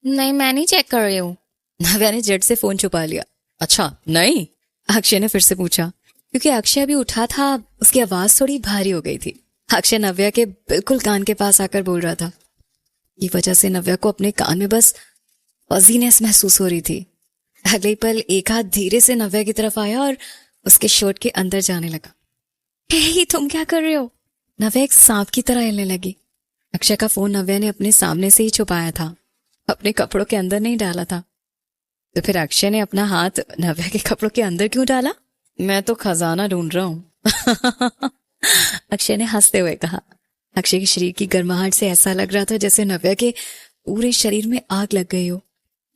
नहीं, मैं नहीं चेक कर रही हूँ। नव्या ने झट से फोन छुपा लिया। अच्छा नहीं? अक्षय ने फिर से पूछा। क्योंकि अक्षय अभी उठा था, उसकी आवाज थोड़ी भारी हो गई थी। अक्षय नव्या के बिल्कुल कान के पास आकर बोल रहा था। ये वजह से नव्या को अपने कान में बस फजीनेस महसूस हो रही थी। अगले ही पल एक हाथ धीरे से नव्या की तरफ आया और उसके शर्ट के अंदर जाने लगा। हे, तुम क्या कर रहे हो? नव्या एक सांप की तरह हिलने लगी। अक्षय का फोन नव्या ने अपने सामने से ही छुपाया था, अपने कपड़ों के अंदर नहीं डाला था। तो फिर अक्षय ने अपना हाथ नव्या के कपड़ों के अंदर क्यों डाला? मैं तो खजाना ढूंढ रहा हूं। अक्षय ने हंसते हुए कहा। अक्षय के शरीर की गर्माहट से ऐसा लग रहा था जैसे नव्या के पूरे शरीर में आग लग गई हो।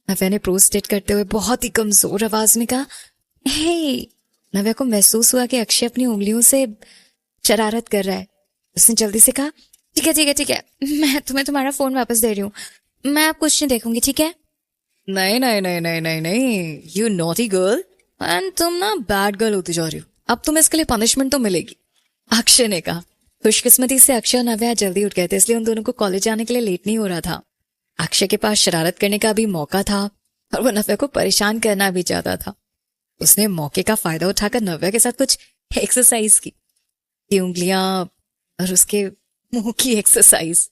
नव्या ने प्रोस्टेट करते हुए बहुत ही कमजोर आवाज में कहा, हे। नव्या को महसूस हुआ कि अक्षय अपनी उंगलियों से शरारत कर रहा है। उसने जल्दी से कहा, ठीक है ठीक है ठीक है, मैं तुम्हें तुम्हारा फोन वापस दे रही हूँ। मैं अब कुछ नहीं देखूंगी, ठीक है? नहीं नहीं नहीं नहीं नहीं नहीं, यू नॉटी गर्ल। एंड तुम ना बैड गर्ल होती जा रही हो। अब तुम्हें इसके लिए पनिशमेंट तो मिलेगी, अक्षय ने कहा। खुशकिस्मती से अक्षय और नव्या जल्दी उठ गए थे, इसलिए उन दोनों को कॉलेज जाने के लिए लेट नहीं हो रहा था। अक्षय के पास शरारत करने का भी मौका था और वो नव्या को परेशान करना भी चाहता था। उसने मौके का फायदा उठाकर नव्या के साथ कुछ एक्सरसाइज की उंगलियां और उसके मुंह की एक्सरसाइज।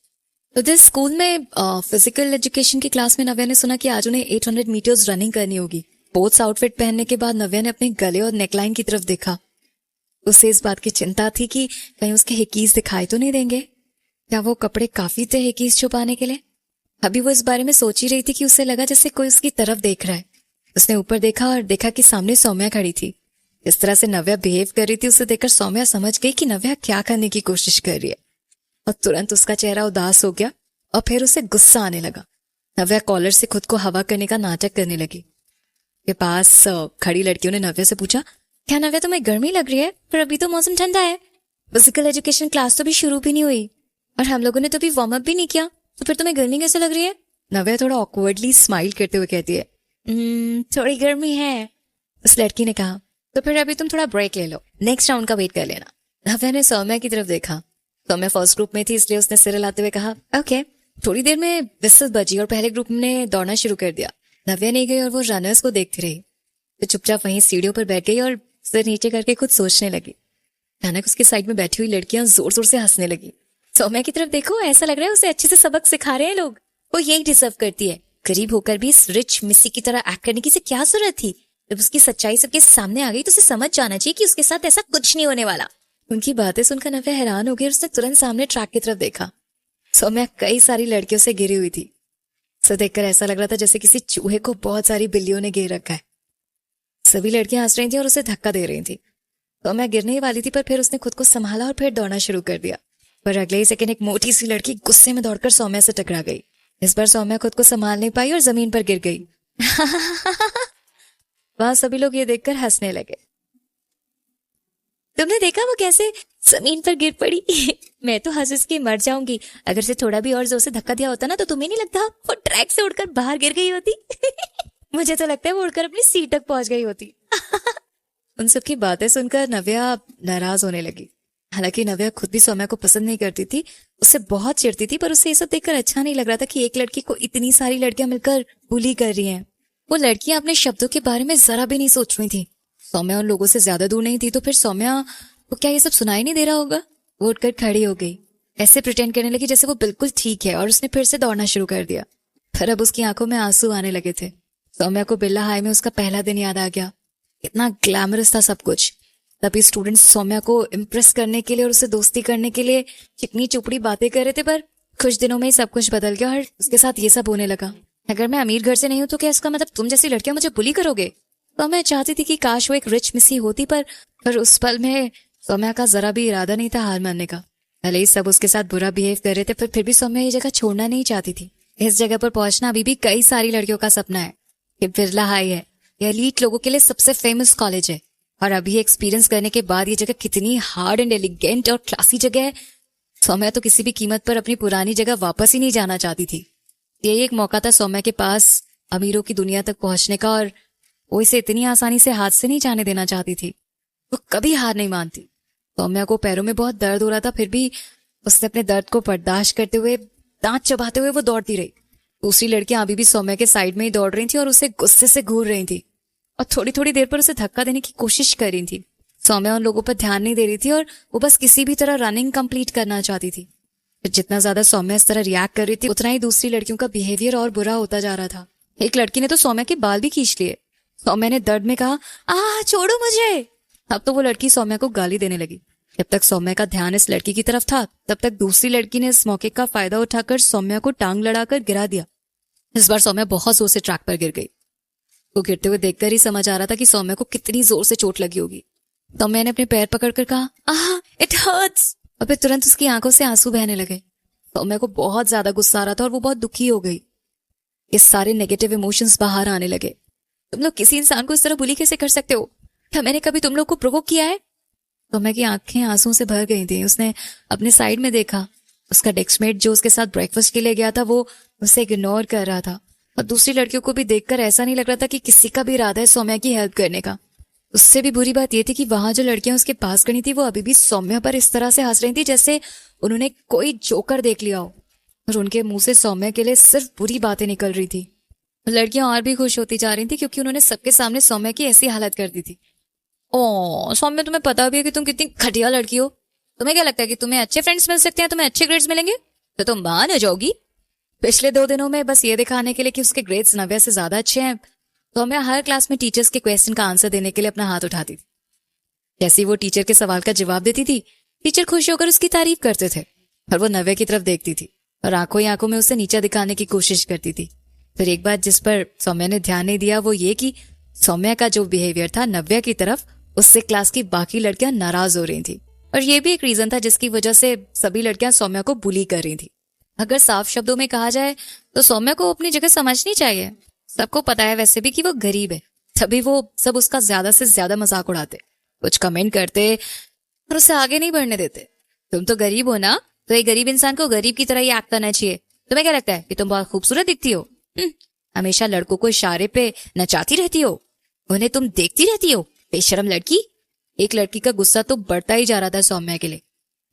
तो दिस स्कूल में फिजिकल एजुकेशन की क्लास में नव्या ने सुना कि आज उन्हें 800 मीटर्स रनिंग करनी होगी। स्पोर्ट्स आउटफिट पहनने के बाद नव्या ने अपने गले और नेकलाइन की तरफ देखा। उसे इस बात की चिंता थी कि कहीं उसके हिकीज दिखाई तो नहीं देंगे। क्या वो कपड़े काफी थे हिकीज छुपाने के लिए? अभी वो इस बारे में सोच ही रही थी कि उसे लगा जैसे कोई उसकी तरफ देख रहा है। उसने ऊपर देखा और देखा कि सामने सौम्या खड़ी थी। इस तरह से नव्या बिहेव कर रही थी, उसे देखकर सौम्या समझ गई कि नव्या क्या करने की कोशिश कर रही है और तुरंत उसका चेहरा उदास हो गया और फिर उसे गुस्सा आने लगा। नव्या कॉलर से खुद को हवा करने का नाटक करने लगी। के पास खड़ी लड़कियों ने नव्या से पूछा, क्या नव्या तुम्हें गर्मी लग रही है? पर अभी तो मौसम ठंडा है। फिजिकल एजुकेशन क्लास तो भी शुरू भी नहीं हुई और हम लोगों ने तो भी वार्म अप भी नहीं किया, तो फिर तुम्हें गर्मी कैसे लग रही है? नव्या थोड़ा ऑकवर्डली स्माइल करते हुए कहती है, थोड़ी गर्मी है। उस लड़की ने कहा, तो फिर अभी तुम थोड़ा ब्रेक ले लो, नेक्स्ट राउंड का वेट कर लेना। नव्या ने सौम्या की तरफ देखा। सौम्या फर्स्ट ग्रुप में थी, इसलिए उसने सिर हिलाते हुए कहा, ओके। थोड़ी देर में विसल बजी और पहले ग्रुप ने दौड़ना शुरू कर दिया। नव्या नहीं गई और वो रनर्स को देखती रही। तो चुपचाप वहीं सीढ़ियों पर बैठ गई और सिर नीचे करके कुछ सोचने लगी। अचानक उसके साइड में बैठी हुई लड़कियां जोर जोर से हंसने लगी। सौम्या की तरफ देखो, ऐसा लग रहा है उसे अच्छे से सबक सिखा रहे हैं लोग। वो यही डिजर्व करती है। गरीब होकर भी इस रिच मिस्सी की तरह एक्ट करने की से क्या जरूरत थी? जब उसकी सच्चाई सबके सामने आ गई तो उसे समझ जाना चाहिए कि उसके साथ ऐसा कुछ नहीं होने वाला। उनकी बातें सुनकर नव्या हैरान हो गई और उसने तुरंत सामने ट्रैक की तरफ देखा। सौम्या कई सारी लड़कियों से घिरी हुई थी। उसे देखकर ऐसा लग रहा था जैसे किसी चूहे को बहुत सारी बिल्लियों ने घेर रखा है। सभी लड़कियां हंस रही थी और उसे धक्का दे रही थी। तो मैं गिरने ही वाली थी, पर फिर उसने खुद को संभाला और फिर दौड़ना शुरू कर दिया। पर अगले ही सेकंड एक मोटी सी लड़की गुस्से में दौड़कर सौम्या से टकरा गई। इस बार सौम्या खुद को संभाल नहीं पाई और जमीन पर गिर गई। वहां सभी लोग ये देखकर हंसने लगे। तुमने देखा वो कैसे जमीन पर गिर पड़ी? मैं तो हंस के मर जाऊंगी। अगर से थोड़ा भी और जोर से धक्का दिया होता ना, तो तुम्हें नहीं लगता वो ट्रैक से उड़कर बाहर गिर गई होती? मुझे तो लगता है वो उड़कर अपनी सीट तक पहुंच गई होती। उन सबकी बातें सुनकर नव्या नाराज होने लगी। हालांकि नव्या खुद भी सौम्या को पसंद नहीं करती थी, उससे बहुत चिढ़ती थी, पर उसे ये सब देखकर अच्छा नहीं लग रहा था कि एक लड़की को इतनी सारी लड़कियां मिलकर बुली कर रही हैं। वो लड़कियां अपने शब्दों के बारे में जरा भी नहीं सोच रही थी। सौम्या उन लोगों से ज्यादा दूर नहीं थी, तो फिर सौम्या को क्या ये सब सुनाई नहीं दे रहा होगा? वो उठकर खड़ी हो गई, ऐसे प्रिटेंड करने लगी जैसे वो बिल्कुल ठीक है, और उसने फिर से दौड़ना शुरू कर दिया। फिर अब उसकी आंखों में आंसू आने लगे थे। सौम्या को बिल्ला हाई में उसका पहला दिन याद आ गया। इतना ग्लैमरस था सब कुछ। तभी स्टूडेंट्स सौम्या को इम्प्रेस करने के लिए और उसे दोस्ती करने के लिए चिकनी चुपड़ी बातें कर रहे थे, पर कुछ दिनों में ही सब कुछ बदल गया और उसके साथ ये सब होने लगा। अगर मैं अमीर घर से नहीं हूं तो क्या इसका मतलब तुम जैसी लड़कियां मुझे बुली करोगे? तो मैं चाहती थी कि काश वो एक रिच मिसी होती, पर उस पल में सौम्या का जरा भी इरादा नहीं था हार मानने का। भले ही सब उसके साथ बुरा बिहेव कर रहे थे, पर फिर भी सौम्या ये जगह छोड़ना नहीं चाहती थी। इस जगह पर पहुंचना अभी भी कई सारी लड़कियों का सपना है। ये बिरला हाई है, ये एलीट लोगों के लिए सबसे फेमस कॉलेज है, और अभी एक्सपीरियंस करने के बाद ये जगह कितनी हार्ड एंड एलिगेंट और क्लासी जगह है। सौम्या तो किसी भी कीमत पर अपनी पुरानी जगह वापस ही नहीं जाना चाहती थी। यही एक मौका था सौम्या के पास अमीरों की दुनिया तक पहुंचने का, और वो इसे इतनी आसानी से हाथ से नहीं जाने देना चाहती थी। वो कभी हार नहीं मानती। सौम्या को पैरों में बहुत दर्द हो रहा था, फिर भी उसने अपने दर्द को बर्दाश्त करते हुए दांत चबाते हुए वो दौड़ती रही। दूसरी लड़कियां अभी भी सौम्या के साइड में ही दौड़ रही थी और उसे गुस्से से घूर रही थी और थोड़ी थोड़ी देर पर उसे धक्का देने की कोशिश कर रही थी। सौम्या उन लोगों पर ध्यान नहीं दे रही थी और वो बस किसी भी तरह रनिंग कंप्लीट करना चाहती थी। जितना ज्यादा सौम्या इस तरह रिएक्ट कर रही थी उतना ही दूसरी लड़कियों का बिहेवियर और बुरा होता जा रहा था। एक लड़की ने तो सौम्या के बाल भी खींच लिए। सौम्या ने दर्द में कहा, छोड़ो मुझे। अब तो वो लड़की सौम्या को गाली देने लगी। जब तक सौम्या का ध्यान इस लड़की की तरफ था तब तक दूसरी लड़की ने इस मौके का फायदा उठाकर सौम्या को टांग लड़ाकर गिरा दिया। इस बार सौम्या बहुत जोर से ट्रैक पर गिर गई। वो गिरते हुए देखकर ही समझ आ रहा था कि सौम्या को कितनी जोर से चोट लगी होगी। सौम्या ने अपने पैर पकड़कर कहा, इट हर्ट्स। और फिर तुरंत उसकी आंखों से आंसू बहने लगे। सौम्या को बहुत ज्यादा गुस्सा आ रहा था और वो बहुत दुखी हो गई। इस सारे नेगेटिव इमोशंस बाहर आने लगे। तुम लोग किसी इंसान को इस तरह बुली कैसे कर सकते हो? क्या मैंने कभी तुम लोग को प्रोवोक किया है? सौम्या की आंखें आंसुओं से भर गई थी। उसने अपने साइड में देखा। उसका डेस्कमेट जो उसके साथ ब्रेकफास्ट के लिए गया था वो उसे इग्नोर कर रहा था और दूसरी लड़कियों को भी देखकर ऐसा नहीं लग रहा था कि किसी का भी इरादा है सौम्या की हेल्प करने का। उससे भी बुरी बात यह थी कि वहां जो लड़कियां उसके पास खड़ी थी वो अभी भी सौम्या पर इस तरह से हंस रही थी जैसे उन्होंने कोई जोकर देख लिया हो और उनके मुंह से सौम्या के लिए सिर्फ बुरी बातें निकल रही थी। लड़कियां और भी खुश होती जा रही थी क्योंकि उन्होंने सबके सामने सौम्या की ऐसी हालत कर दी थी। सौम्या, तुम्हें पता भी है कि तुम कितनी घटिया लड़की हो। तुम्हें क्या लगता है कि तुम्हें अच्छे फ्रेंड्स मिल सकते हैं, तुम्हें अच्छे ग्रेड्स मिलेंगे तो तुम मान हो जाओगी? पिछले 2 दिनों में बस ये दिखाने के लिए कि उसके ग्रेड्स नव्या से ज्यादा अच्छे हैं सौम्या हर क्लास में टीचर्स के क्वेश्चन का आंसर देने के लिए अपना हाथ उठाती थी। जैसे वो टीचर के सवाल का जवाब देती थी टीचर खुश होकर उसकी तारीफ करते थे और वो नव्या की तरफ देखती थी और आंखों ही आंखों में उसे नीचा दिखाने की कोशिश करती थी। फिर एक बात जिस पर सौम्या ने ध्यान नहीं दिया वो ये कि सौम्या का जो बिहेवियर था नव्या की तरफ, उससे क्लास की बाकी लड़कियां नाराज हो रही थी और ये भी एक रीजन था जिसकी वजह से सभी लड़कियां सौम्या को बुली कर रही थी। अगर साफ शब्दों में कहा जाए तो सौम्या को अपनी जगह समझनी चाहिए। सबको पता है वैसे भी कि वो गरीब है, तभी वो सब उसका ज्यादा से ज्यादा मजाक उड़ाते, कुछ कमेंट करते और उसे आगे नहीं बढ़ने देते। तुम तो गरीब हो ना, तो एक गरीब इंसान को गरीब की तरह ही एक्ट करना चाहिए। तुम्हें क्या लगता है कि तुम बहुत खूबसूरत दिखती हो? हमेशा लड़कों को इशारे पे नचाती रहती हो, उन्हें तुम देखती रहती हो, बेशरम लड़की। एक लड़की का गुस्सा तो बढ़ता ही जा रहा था सौम्या के लिए।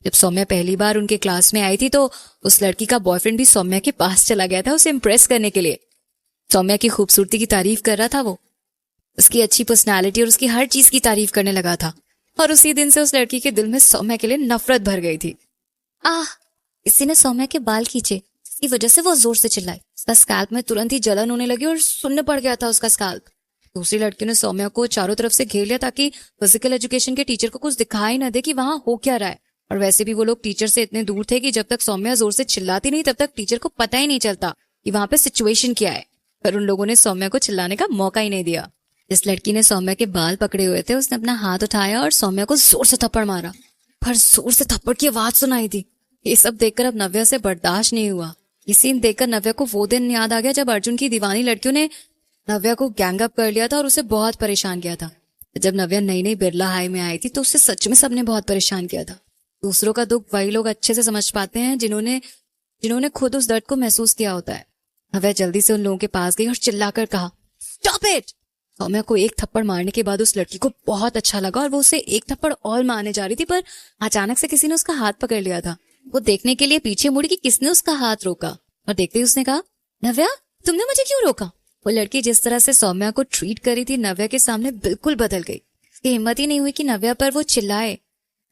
जब सौम्या पहली बार उनके क्लास में आई थी तो उस लड़की का बॉयफ्रेंड भी सौम्या के पास चला गया था उसे इम्प्रेस करने के लिए। सौम्या की खूबसूरती की तारीफ कर रहा था वो, उसकी अच्छी पर्सनालिटी और उसकी हर चीज की तारीफ करने लगा था और उसी दिन से उस लड़की के दिल में सौम्या के लिए नफरत भर गई थी। किसी ने सौम्या के बाल खींचे जिसकी वजह से वो जोर से चिल्लाई। उसका स्कैल्प में तुरंत ही जलन होने लगी और सुन्न पड़ गया था उसका स्कैल्प। दूसरी लड़की ने सौम्या को चारों तरफ से घेर लिया ताकि फिजिकल एजुकेशन के टीचर को कुछ दिखाई न दे कि वहां हो क्या रहा है। और वैसे भी वो लोग टीचर से इतने दूर थे कि जब तक सौम्या जोर से चिल्लाती नहीं तब तक टीचर को पता ही नहीं चलता कि वहां पे सिचुएशन क्या है। पर उन लोगों ने सौम्या को चिल्लाने का मौका ही नहीं दिया। जिस लड़की ने सौम्या के बाल पकड़े हुए थे उसने अपना हाथ उठाया और सौम्या को जोर से थप्पड़ मारा, पर जोर से थप्पड़ की आवाज सुनाई थी। ये सब देखकर अब नव्या से बर्दाश्त नहीं हुआ। ये सीन देखकर नव्या को वो दिन याद आ गया जब अर्जुन की दीवानी लड़कियों ने नव्या को गैंग अप कर लिया था और उसे बहुत परेशान किया था। जब नव्या नई नई बिरला हाई में आई थी तो उससे सच में सबने बहुत परेशान किया था। दूसरों का दुख वही लोग अच्छे से समझ पाते हैं जिन्होंने खुद उस दर्द को महसूस किया होता है। नव्या जल्दी से उन लोगों के पास गई और चिल्लाकर कहा, स्टॉप इट। सौम्या को एक थप्पड़ मारने के बाद उस लड़की को बहुत अच्छा लगा और वो उसे एक थप्पड़ और मारने जा रही थी, पर अचानक से किसी ने उसका हाथ पकड़ लिया था। वो देखने के लिए पीछे मुड़ी कि किसने उसका हाथ रोका और देखते ही उसने कहा, नव्या तुमने मुझे क्यों रोका? वो लड़की जिस तरह से सौम्या को ट्रीट करी थी नव्या के सामने बिल्कुल बदल गई। उसकी हिम्मत ही नहीं हुई कि नव्या पर वो चिल्लाए।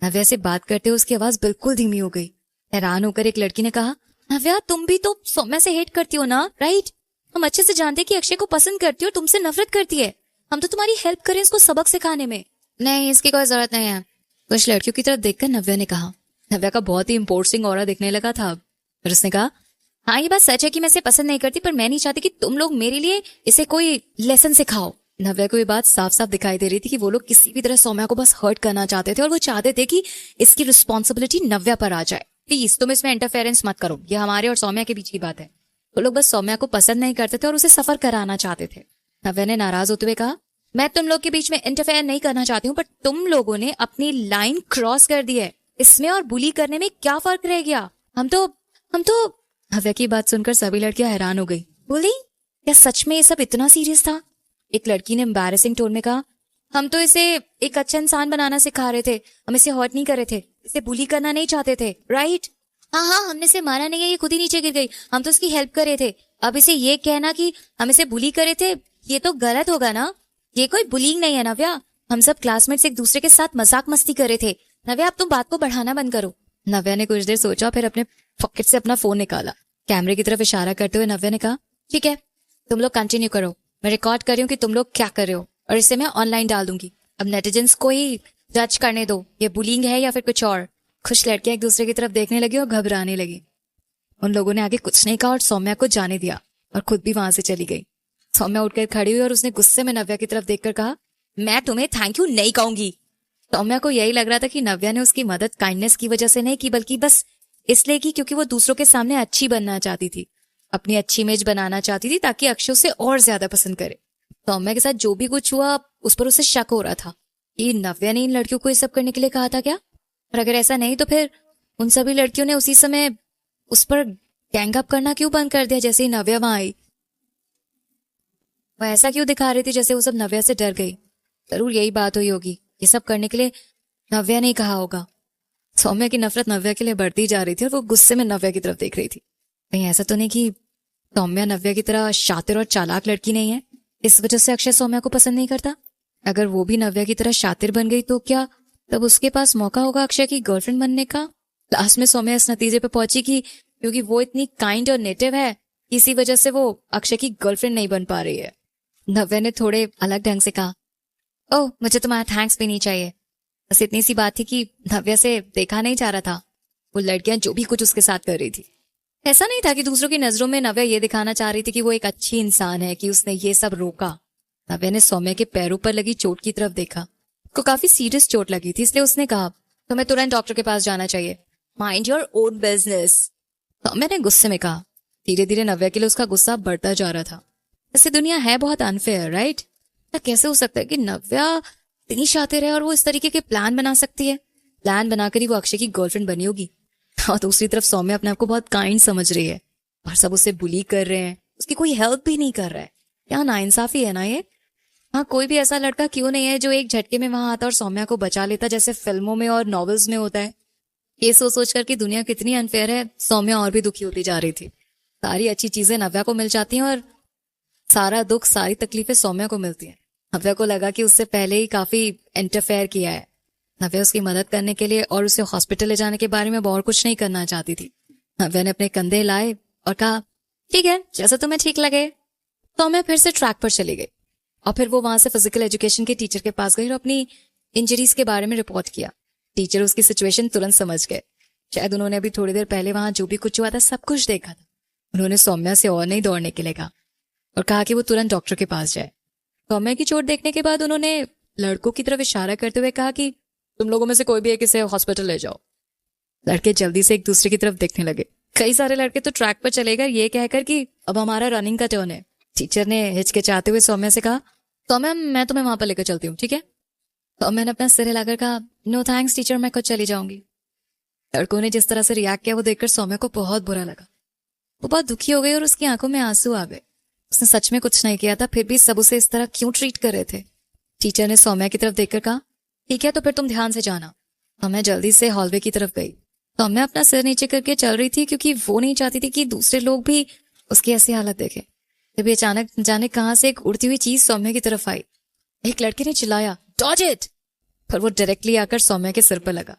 नव्या से बात करते उसकी आवाज बिल्कुल धीमी हो गई। हैरान होकर एक लड़की ने कहा, नव्या तुम भी तो सौम्या से हेट करती हो ना, राइट? हम अच्छे से जानते हैं कि अक्षय को पसंद करती हो और तुमसे नफरत करती है। हम तो तुम्हारी हेल्प करें इसको सबक सिखाने में। नहीं, इसकी कोई जरूरत नहीं है, कुछ लड़कियों की तरफ देखकर नव्या ने कहा। नव्या का बहुत ही इम्पोर्टिंग ऑरा दिखने लगा था। फिर उसने कहा, हाँ ये बात सच है कि मैं इसे पसंद नहीं करती, पर मैं नहीं चाहती कि तुम लोग मेरे लिए इसे कोई लेसन सिखाओ। नव्या को ये बात साफ साफ दिखाई दे रही थी कि वो लोग किसी भी तरह सौम्या को बस हर्ट करना चाहते थे और वो चाहते थे कि इसकी रिस्पॉन्सिबिलिटी नव्या पर आ जाए। प्लीज तुम इसमें इंटरफेरेंस मत करो, ये हमारे और सौम्या के बीच की बात है। वो लोग बस सौम्या को पसंद नहीं करते थे और उसे सफर कराना चाहते थे। नव्या ने नाराज होते हुए कहा, मैं तुम लोग के बीच में इंटरफेयर नहीं करना चाहती हूँ, पर तुम लोगों ने अपनी लाइन क्रॉस कर दी है। इसमें और बुली करने में क्या फर्क रह गया? हम तो नव्या की बात सुनकर सभी लड़कियां हैरान हो गई। बोली, क्या सच में ये सब इतना सीरियस था? एक लड़की ने एम्बैरेसिंग टोन में कहा, हम तो इसे एक अच्छा इंसान बनाना सिखा रहे थे, हम इसे हर्ट नहीं कर रहे थे, इसे बुली करना नहीं चाहते थे, राइट? हाँ, हमने इसे मारा नहीं है, ये खुद ही नीचे गिर गई, हम तो इसकी हेल्प कर रहे थे। अब इसे ये कहना कि हम इसे बुली करे थे, ये तो गलत होगा ना। ये कोई बुलिंग नहीं है नव्या, हम सब क्लासमेट्स एक दूसरे के साथ मजाक मस्ती कर रहे थे। नव्या अब तुम बात को बढ़ाना बंद करो। नव्या ने कुछ देर सोचा, फिर अपने पॉकेट से अपना फोन निकाला। कैमरे की तरफ इशारा करते हुए नव्या ने कहा, ठीक है तुम लोग कंटिन्यू करो, मैं रिकॉर्ड कर रही हूँ कि तुम लोग क्या कर रहे हो और इसे मैं ऑनलाइन डाल दूंगी। अब नेटिजन्स को ही जज करने दो, ये बुलिंग है या फिर कुछ और। खुश लड़कियां एक दूसरे की तरफ देखने लगी और घबराने लगी। उन लोगों ने आगे कुछ नहीं कहा और सौम्या को जाने दिया और खुद भी वहां से चली गई। सौम्या उठकर खड़ी हुई और उसने गुस्से में नव्या की तरफ देखकर कहा, मैं तुम्हें थैंक यू नहीं कहूंगी। सौम्या को यही लग रहा था कि नव्या ने उसकी मदद काइंडनेस की वजह से नहीं की, बल्कि बस इसलिए की क्योंकि वो दूसरों के सामने अच्छी बनना चाहती थी, अपनी अच्छी इमेज बनाना चाहती थी ताकि अक्षय उसे और ज्यादा पसंद करे। सौम्या के साथ जो भी कुछ हुआ उस पर उसे शक हो रहा था कि नव्या ने इन लड़कियों को ये सब करने के लिए कहा था क्या, और अगर ऐसा नहीं तो फिर उन सभी लड़कियों ने उसी समय उस पर गैंग अप करना क्यों बंद कर दिया जैसे ही नव्या वहां आई। वह ऐसा क्यों दिखा रही थी जैसे वो सब नव्या से डर गई। जरूर यही बात हुई होगी, ये सब करने के लिए नव्या ने कहा होगा। सौम्या की नफरत नव्या के लिए बढ़ती जा रही थी और वो गुस्से में नव्या की तरफ देख रही थी। कहीं ऐसा तो नहीं कि सौम्या नव्या की तरह शातिर और चालाक लड़की नहीं है, इस वजह से अक्षय सौम्या को पसंद नहीं करता। अगर वो भी नव्या की तरह शातिर बन गई तो क्या तब उसके पास मौका होगा अक्षय की गर्लफ्रेंड बनने का। लास्ट में सौम्या इस नतीजे पे पहुंची कि क्योंकि वो इतनी काइंड और नेटिव है, इसी वजह से वो अक्षय की गर्लफ्रेंड नहीं बन पा रही है। नव्या ने थोड़े अलग ढंग से कहा, ओह मुझे तुम्हारा थैंक्स भी नहीं चाहिए। बस इतनी सी बात थी कि नव्या से देखा नहीं जा रहा था वो लड़कियां जो भी कुछ उसके साथ कर रही थी। ऐसा नहीं था कि दूसरों की नजरों में नव्या ये दिखाना चाह रही थी कि वो एक अच्छी इंसान है कि उसने ये सब रोका। नव्या ने सौम्या के पैरों पर लगी चोट की तरफ देखा। को काफी सीरियस चोट लगी थी, इसलिए उसने कहा, तुम्हें तुरंत डॉक्टर के पास जाना चाहिए। Mind your own business, Saumya ने गुस्से में कहा। धीरे धीरे नव्या के लिए उसका गुस्सा बढ़ता जा रहा था। ऐसी दुनिया है बहुत अनफेयर, राइट। कैसे हो सकता है कि नव्या इतनी शातिर है और वो इस तरीके के प्लान बना सकती है। प्लान बनाकर ही वो अक्षय की गर्लफ्रेंड बनी होगी। और दूसरी तरफ सौम्या अपने आप को बहुत काइंड समझ रही है और सब उसे बुली कर रहे हैं, उसकी कोई हेल्प भी नहीं कर रहा है। क्या नाइंसाफी है ना ये। हाँ, कोई भी ऐसा लड़का क्यों नहीं है जो एक झटके में वहां आता और सौम्या को बचा लेता जैसे फिल्मों में और नॉवेल्स में होता है। ये सोच सोच कर कि दुनिया कितनी अनफेयर है, सौम्या और भी दुखी होती जा रही थी। सारी अच्छी चीजें नव्या को मिल जाती हैं और सारा दुख सारी तकलीफें सौम्या को मिलती हैं। नव्या को लगा कि उससे पहले ही काफी इंटरफेयर किया है। नव्या उसकी मदद करने के लिए और उसे हॉस्पिटल ले जाने के बारे में और कुछ नहीं करना चाहती थी। नव्या ने अपने कंधे लाए और कहा, ठीक है जैसा तुम्हें ठीक लगे। सौम्या फिर से ट्रैक पर चली गई और फिर वो वहां से फिजिकल एजुकेशन के टीचर के पास गई और अपनी इंजरीज के बारे में रिपोर्ट किया। टीचर उसकी सिचुएशन तुरंत समझ गए। शायद उन्होंने अभी थोड़ी देर पहले वहां जो भी कुछ हुआ था सब कुछ देखा था। उन्होंने सौम्या से और नहीं दौड़ने के लिए कहा और कहा कि वो तुरंत डॉक्टर के पास जाए। सौम्या की चोट देखने के बाद उन्होंने लड़कों की तरफ इशारा करते हुए कहा कि तुम लोगों में से कोई भी एक इसे हॉस्पिटल ले जाओ। लड़के जल्दी से एक दूसरे की तरफ देखने लगे। कई सारे लड़के तो ट्रैक पर चले गए ये कहकर कि अब हमारा रनिंग का टर्न है। टीचर ने हिचकिचाते हुए सौम्या से कहा, सौम्या मैं तुम्हें वहां पर लेकर चलती हूँ, ठीक है। सौम्या ने अपना सिर हिलाकर कहा, नो थैंक्स टीचर, मैं खुद चली जाऊंगी। लड़कों ने जिस तरह से रिएक्ट किया वो देखकर सौम्या को बहुत बुरा लगा। वो बहुत दुखी हो गई और उसकी आंखों में आंसू आ गए। उसने सच में कुछ नहीं किया था, फिर भी सब उसे इस तरह क्यों ट्रीट कर रहे थे। टीचर ने सौम्या की तरफ देखकर कहा, ठीक है तो फिर तुम ध्यान से जाना। सौम्या जल्दी से हॉलवे की तरफ गई। सौम्या अपना सिर नीचे करके चल रही थी क्योंकि वो नहीं चाहती थी कि दूसरे लोग भी उसकी ऐसी हालत देखें। तभी अचानक जाने कहां से एक उड़ती हुई चीज सौम्या की तरफ आई। एक लड़के ने चिल्लाया, डॉज इट, पर वो डायरेक्टली आकर सौम्या के सिर पर लगा।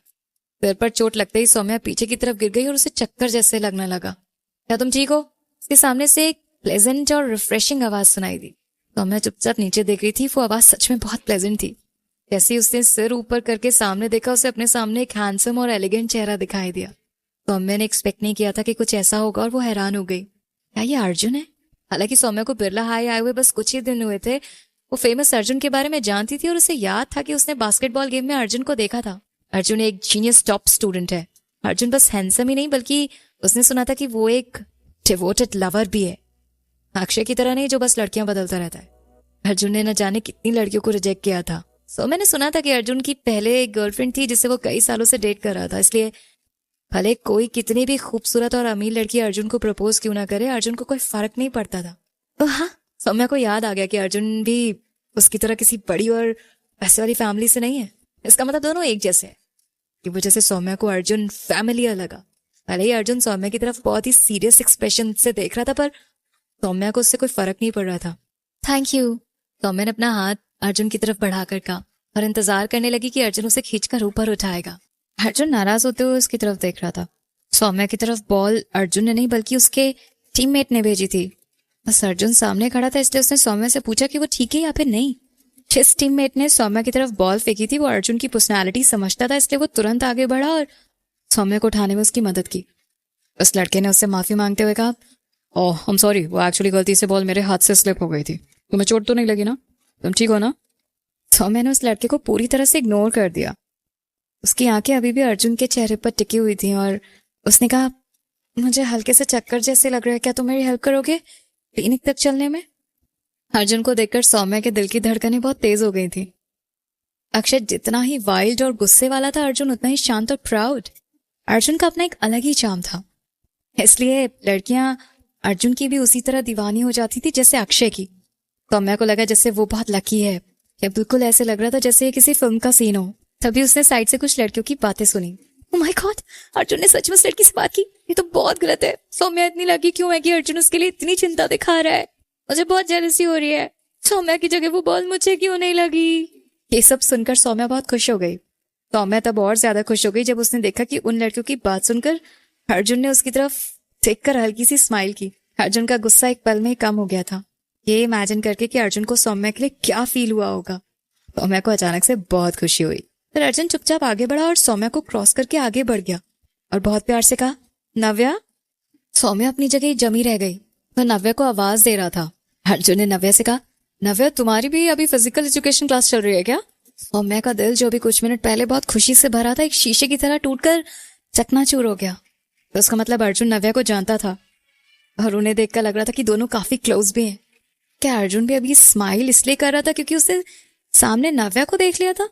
सिर पर चोट लगते ही सौम्या पीछे की तरफ गिर गई और उसे चक्कर जैसे लगने लगा। क्या तुम ठीक हो? उसके सामने से एक प्लेजेंट और रिफ्रेशिंग आवाज सुनाई दी। सौम्या चुपचाप नीचे देख रही थी। वो आवाज सच में बहुत प्लेजेंट थी। जैसे ही उसने सिर ऊपर करके सामने देखा, उसे अपने सामने एक हैंडसम और एलिगेंट चेहरा दिखाई दिया। सौम्या ने एक्सपेक्ट नहीं किया था कि कुछ ऐसा होगा और वो हैरान हो गई। क्या ये अर्जुन है? हालांकि सौम्या को बिरला हाई आए हुए बस कुछ ही दिन हुए थे। वो फेमस अर्जुन के बारे में जानती थी और उसे याद था कि उसने बास्केटबॉल गेम में अर्जुन को देखा था। अर्जुन एक जीनियस टॉप स्टूडेंट है। अर्जुन बस हैंडसम ही नहीं बल्कि उसने सुना था कि वो एक डिवोटेड लवर भी है। अक्षय की तरह नहीं जो बस लड़कियां बदलता रहता है। अर्जुन ने न जाने कितनी लड़कियों को रिजेक्ट किया था। सो मैंने सुना था कि अर्जुन की पहले एक गर्लफ्रेंड थी जिसे वो कई सालों से डेट कर रहा था। इसलिए भले कोई कितनी भी खूबसूरत और अमीर लड़की अर्जुन को प्रपोज क्यों ना करे, अर्जुन को कोई फर्क नहीं पड़ता था। तो हाँ, सौम्या को याद आ गया कि अर्जुन भी उसकी तरह किसी बड़ी और पैसे वाली फैमिली से नहीं है। इसका मतलब दोनों एक जैसे हैं। कि वजह से सौम्या को अर्जुन फैमिलियर लगा। भले ही अर्जुन सौम्या की तरफ बहुत ही सीरियस एक्सप्रेशन से देख रहा था, पर सौम्या को उससे कोई फर्क नहीं पड़ रहा था। थैंक यू, सौम्या ने अपना हाथ अर्जुन की तरफ बढ़ाकर कहा और इंतजार करने लगी कि अर्जुन उसे खींचकर ऊपर उठाएगा। अर्जुन नाराज होते हुए उसकी तरफ देख रहा था। सौम्या की तरफ बॉल अर्जुन ने नहीं बल्कि उसके टीममेट ने भेजी थी। बस अर्जुन सामने खड़ा था, इसलिए उसने सौम्या से पूछा कि वो ठीक है या फिर नहीं। जिस टीममेट ने सौम्या की तरफ बॉल फेंकी थी वो अर्जुन की पर्सनालिटी समझता था, इसलिए वो तुरंत आगे बढ़ा और सौम्या को उठाने में उसकी मदद की। उस लड़के ने उससे माफी मांगते हुए कहा, ओह आई एम सॉरी, वो एक्चुअली गलती से बॉल मेरे हाथ से स्लिप हो गई थी। तुम्हें चोट तो नहीं लगी ना? तुम ठीक हो ना? सौम्या ने उस लड़के को पूरी तरह से इग्नोर कर दिया। उसकी आंखें अभी भी अर्जुन के चेहरे पर टिकी हुई थी और उसने कहा, मुझे हल्के से चक्कर जैसे लग रहा है, क्या तुम मेरी हेल्प करोगे क्लिनिक तक चलने में? अर्जुन को देखकर सौम्या के दिल की धड़कनें बहुत तेज हो गई थी। अक्षय जितना ही वाइल्ड और गुस्से वाला था, अर्जुन उतना ही शांत और प्राउड। अर्जुन का अपना एक अलग ही चार्म था, इसलिए लड़कियां अर्जुन की भी उसी तरह दीवानी हो जाती थी जैसे अक्षय की। सौम्या को लगा जैसे वो बहुत लकी है, या बिल्कुल ऐसे लग रहा था जैसे ये किसी फिल्म का सीन हो। तभी उसने साइड से कुछ लड़कियों की बातें सुनी। ओह माय गॉड, अर्जुन ने सच में उस लड़की से बात की? ये तो बहुत गलत है। सौम्या इतनी लकी क्यों है कि अर्जुन उसके लिए इतनी चिंता दिखा रहा है? मुझे बहुत जेलसी हो रही है। सौम्या की जगह वो बॉल मुझे क्यों नहीं लगी? ये सब सुनकर सौम्या बहुत खुश हो गई। सौम्या तब और ज्यादा खुश हो गई जब उसने देखा कि उन लड़कियों की बात सुनकर अर्जुन ने उसकी तरफ देखकर हल्की सी स्माइल की। अर्जुन का गुस्सा एक पल में ही कम हो गया था, ये इमेजिन करके कि अर्जुन को सौम्या के लिए क्या फील हुआ होगा। सौम्या को अचानक से बहुत खुशी हुई। फिर अर्जुन चुपचाप आगे बढ़ा और सौम्या को क्रॉस करके आगे बढ़ गया और बहुत प्यार से कहा, नव्या। सौम्या अपनी जगह जमी रह गई। वह नव्या को आवाज दे रहा था। अर्जुन ने नव्या से कहा, नव्या तुम्हारी भी अभी फिजिकल एजुकेशन क्लास चल रही है क्या? सौम्या का दिल जो भी कुछ मिनट पहले बहुत खुशी से भरा था, एक शीशे की तरह टूटकर चकनाचूर हो गया। तो उसका मतलब अर्जुन नव्या को जानता था और उन्हें देखकर लग रहा था कि दोनों काफी क्लोज भी हैं। क्या अर्जुन भी अभी स्माइल इसलिए कर रहा था क्योंकि उसने सामने नव्या को देख लिया था?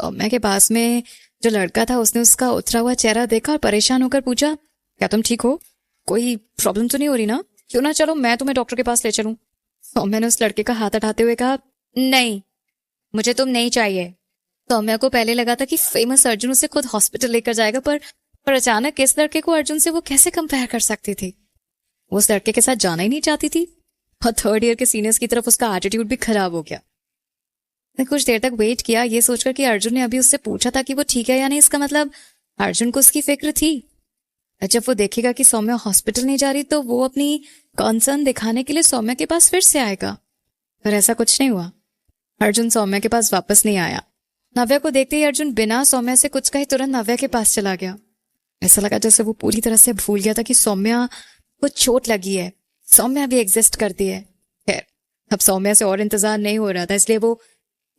सौम्या के पास में जो लड़का था उसने उसका उतरा हुआ चेहरा देखा और परेशान होकर पूछा, क्या तुम ठीक हो? कोई प्रॉब्लम तो नहीं हो रही ना? क्यों ना चलो मैं तुम्हें डॉक्टर के पास ले चलूं। सौम्या ने उस लड़के का हाथ हटाते हुए कहा, नहीं, मुझे तुम नहीं चाहिए। सौम्या को पहले लगा था कि फेमस अर्जुन उसे खुद हॉस्पिटल लेकर जाएगा, पर अचानक इस लड़के को अर्जुन से वो कैसे कंपेयर कर सकती थी? वो उस लड़के के साथ जाना ही नहीं चाहती थी और थर्ड ईयर के सीनियर्स की तरफ उसका एटीट्यूड भी खराब हो गया। ने कुछ देर तक वेट किया, ये सोचकर कि अर्जुन ने अभी उससे पूछा था कि वो ठीक है या नहीं, इसका मतलब अर्जुन को उसकी फिक्र थी। जब वो देखेगा कि सौम्या हॉस्पिटल नहीं जा रही तो वो अपनी कंसर्न दिखाने के लिए सौम्या के पास फिर से आएगा, पर ऐसा कुछ नहीं हुआ। अर्जुन सौम्या के पास वापस नहीं आया। नव्या को देखते ही अर्जुन बिना सौम्या से कुछ कहे तुरंत नव्या के पास चला गया। ऐसा लगा जैसे वो पूरी तरह से भूल गया था कि सौम्या को चोट लगी है, सौम्या भी एग्जिस्ट करती है। खैर, अब सौम्या से और इंतजार नहीं हो रहा था, इसलिए वो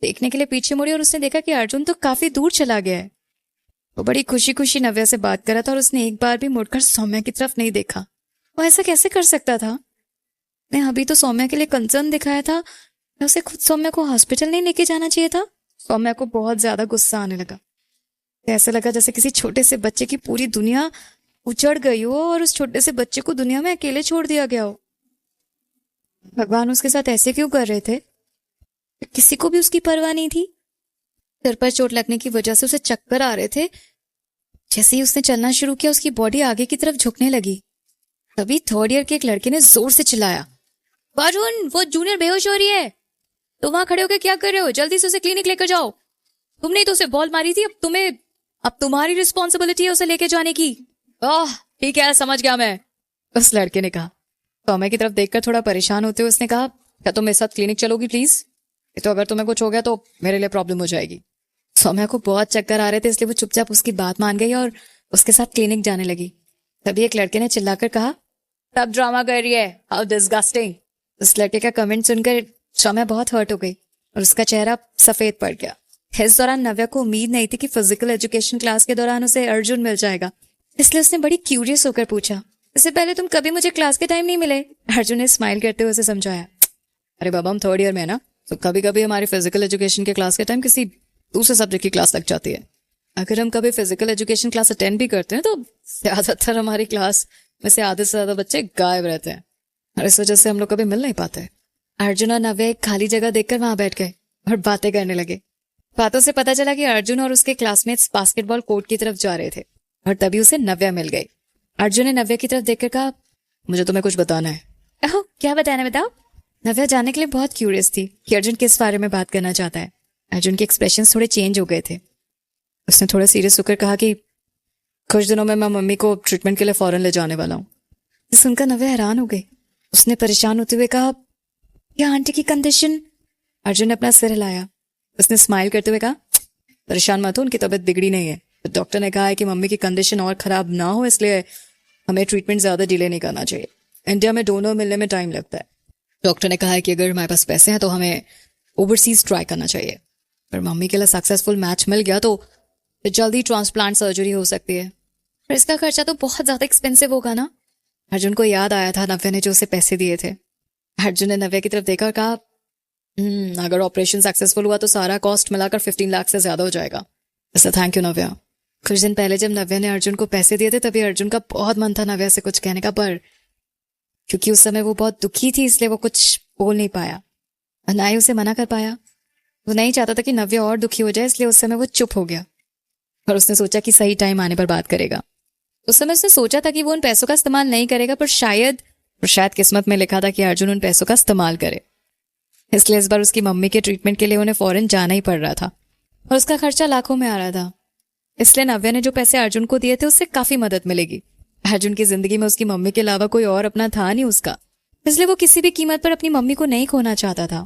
देखने के लिए पीछे मुड़ी और उसने देखा कि अर्जुन तो काफी दूर चला गया है। वो बड़ी खुशी खुशी नव्या से बात कर रहा था और उसने एक बार भी मुड़कर सौम्या की तरफ नहीं देखा। वो ऐसा कैसे कर सकता था? ने अभी तो सौम्या के लिए कंसर्न दिखाया था, उसे खुद सौम्या को हॉस्पिटल नहीं लेके जाना चाहिए था। सौम्या को बहुत ज्यादा गुस्सा आने लगा। ऐसा लगा जैसे किसी छोटे से बच्चे की पूरी दुनिया उजड़ गई हो और उस छोटे से बच्चे को दुनिया में अकेले छोड़ दिया गया हो। भगवान उसके साथ ऐसे क्यों कर रहे थे? किसी को भी उसकी परवाह नहीं थी। सिर पर चोट लगने की वजह से उसे चक्कर आ रहे थे। जैसे ही उसने चलना शुरू किया उसकी बॉडी आगे की तरफ झुकने लगी। तभी थर्ड ईयर के एक लड़के ने जोर से चिल्लाया, अर्जुन वो जूनियर बेहोश हो रही है, तो वहां खड़े होकर क्या कर रहे हो? जल्दी से उसे क्लिनिक लेकर जाओ। तुमने तो उसे बॉल मारी थी, अब तुम्हारी रिस्पॉन्सिबिलिटी है उसे लेके जाने की। ओह ठीक है, समझ गया मैं, उस लड़के ने कहा। सौम्या की तरफ देखकर थोड़ा परेशान होते हुए उसने कहा, क्या तुम मेरे साथ क्लिनिक चलोगी प्लीज? तो अगर तुम्हें कुछ हो गया तो मेरे लिए प्रॉब्लम हो जाएगी। सौम्या को बहुत चक्कर आ रहे थे, इसलिए वो चुपचाप उसकी बात मान गई और उसके साथ क्लिनिक जाने लगी। तभी एक लड़के ने चिल्लाकर कहा, तब ड्रामा कर रही है, हाउ डिस्गस्टिंग। उस लड़के का कमेंट सुनकर सौम्या बहुत हर्ट हो गई और उसका चेहरा सफेद पड़ गया। इस दौरान नव्या को उम्मीद नहीं थी कि फिजिकल एजुकेशन क्लास के दौरान उसे अर्जुन मिल जाएगा, इसलिए उसने बड़ी क्यूरियस होकर पूछा, इससे पहले तुम कभी मुझे क्लास के टाइम नहीं मिले? अर्जुन ने स्माइल करते हुए उसे समझाया, अरे बाबा हम थर्ड ईयर में है ना, तो कभी कभी हमारी फिजिकल एजुकेशन के क्लास के टाइम किसी दूसरे सब्जेक्ट की क्लास लग जाती है। अगर हम कभी फिजिकल एजुकेशन क्लास अटेंड भी करते हैं तो ज्यादातर हमारी क्लास में से आधे से ज्यादा बच्चे गायब रहते हैं और इस वजह से हम लोग कभी मिल नहीं पाते। अर्जुन और नव्या एक खाली जगह देखकर वहां बैठ गए और बातें करने लगे। बातों से पता चला कि अर्जुन और उसके क्लासमेट्स बास्केटबॉल कोर्ट की तरफ जा रहे थे और तभी उसे नव्या मिल गई। अर्जुन ने नव्या की तरफ देखकर कहा, मुझे तुम्हें कुछ बताना है। ओह, क्या बताना, बताओ। नव्या जानने के लिए बहुत क्यूरियस थी कि अर्जुन किस बारे में बात करना चाहता है। अर्जुन के एक्सप्रेशन थोड़े चेंज हो गए थे। उसने थोड़ा सीरियस होकर कहा कि कुछ दिनों में मैं मम्मी को ट्रीटमेंट के लिए फॉरेन ले जाने वाला हूँ। सुनकर नव्या हैरान हो गई। उसने परेशान होते हुए कहा, या आंटी की कंडीशन? अर्जुन ने अपना सिर हिलाया। उसने स्माइल करते हुए कहा, परेशान मत हो, उनकी तबीयत बिगड़ी नहीं है। तो डॉक्टर ने कहा है कि मम्मी की कंडीशन और खराब ना हो, इसलिए हमें ट्रीटमेंट ज्यादा डिले नहीं करना चाहिए। इंडिया में डोनर मिलने में टाइम लगता है। डॉक्टर ने कहा है कि अगर हमारे पास पैसे हैं तो हमें ओवरसीज ट्राई करना चाहिए। पर मम्मी के लिए सक्सेसफुल मैच मिल गया तो जल्दी ट्रांसप्लांट सर्जरी हो सकती है। पर इसका खर्चा तो बहुत ज्यादा एक्सपेंसिव होगा ना। अर्जुन को याद आया था नव्या ने जो उसे पैसे दिए थे। अर्जुन ने नव्या की तरफ देखा और कहा, अगर ऑपरेशन सक्सेसफुल हुआ तो सारा कॉस्ट मिलाकर 15 लाख से ज्यादा हो जाएगा। ऐसा थैंक यू नव्या। कुछ दिन पहले जब नव्या ने अर्जुन को पैसे दिए थे तभी अर्जुन का बहुत मन था नव्या से कुछ कहने का, पर क्योंकि उस समय वो बहुत दुखी थी इसलिए वो कुछ बोल नहीं पाया और ना ही उसे मना कर पाया। वो नहीं चाहता था कि नव्या और दुखी हो जाए, इसलिए उस समय वो चुप हो गया और उसने सोचा कि सही टाइम आने पर बात करेगा। उस समय उसने सोचा था कि वो उन पैसों का इस्तेमाल नहीं करेगा, पर शायद किस्मत में लिखा था कि अर्जुन उन पैसों का इस्तेमाल करे। इसलिए इस बार उसकी मम्मी के ट्रीटमेंट के लिए उन्हें फॉरेन जाना ही पड़ रहा था और उसका खर्चा लाखों में आ रहा था। इसलिए नव्या ने जो पैसे अर्जुन को दिए थे उससे काफी मदद मिलेगी। अर्जुन की जिंदगी में उसकी मम्मी के अलावा कोई और अपना था नहीं उसका, इसलिए वो किसी भी कीमत पर अपनी मम्मी को नहीं खोना चाहता था।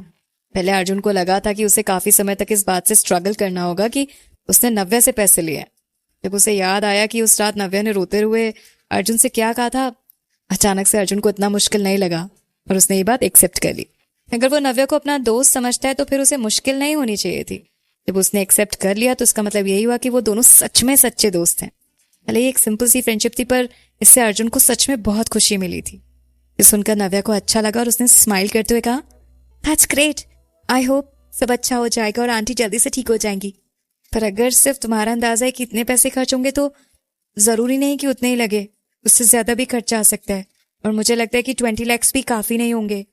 पहले अर्जुन को लगा था कि उसे काफी समय तक इस बात से स्ट्रगल करना होगा कि उसने नव्या से पैसे लिए। जब उसे याद आया कि उस रात नव्या ने रोते हुए अर्जुन से क्या कहा था, अचानक से अर्जुन को इतना मुश्किल नहीं लगा और उसने ये बात एक्सेप्ट कर ली। अगर वो नव्या को अपना दोस्त समझता है तो फिर उसे मुश्किल नहीं होनी चाहिए थी। जब उसने एक्सेप्ट कर लिया तो इसका मतलब यही हुआ कि वो दोनों सच में सच्चे दोस्त हैं। भले ही एक सिंपल सी फ्रेंडशिप थी, पर इससे अर्जुन को सच में बहुत खुशी मिली थी। ये सुनकर नव्या को अच्छा लगा और उसने स्माइल करते हुए कहा, दैट्स ग्रेट, आई होप सब अच्छा हो जाएगा और आंटी जल्दी से ठीक हो जाएंगी। पर अगर सिर्फ तुम्हारा अंदाजा है कि इतने पैसे खर्च होंगे तो जरूरी नहीं कि उतने ही लगे, उससे ज्यादा भी खर्चा आ सकता है और मुझे लगता है कि 20 लाख भी काफी नहीं होंगे।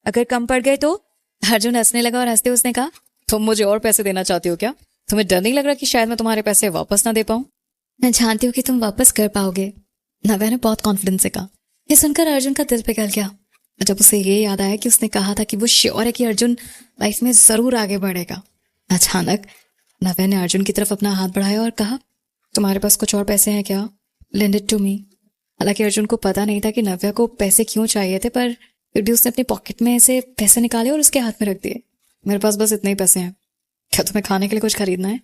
अगर कम पड़ गए तो? अर्जुन हंसने लगा और हंसते उसने कहा, तुम मुझे और पैसे देना चाहती हो क्या? तुम्हें डर नहीं लग रहा कि शायद मैं तुम्हारे पैसे वापस ना दे पाऊं? मैं जानती हूँ कि तुम वापस कर पाओगे, नव्या ने बहुत कॉन्फिडेंस से कहा। ये सुनकर अर्जुन का दिल पिघल गया। जब उसे ये याद आया कि उसने कहा था कि वो श्योर है कि अर्जुन लाइफ में जरूर आगे बढ़ेगा। अचानक नव्या ने अर्जुन की तरफ अपना हाथ बढ़ाया और कहा, तुम्हारे पास कुछ और पैसे हैं क्या? Lend it to me. हालांकि अर्जुन को पता नहीं था कि नव्या को पैसे क्यों चाहिए थे, पर फिर भी उसने अपने पॉकेट में से पैसे निकाले और उसके हाथ में रख दिए। मेरे पास बस इतने ही पैसे हैं, क्या तुम्हें खाने के लिए कुछ खरीदना है?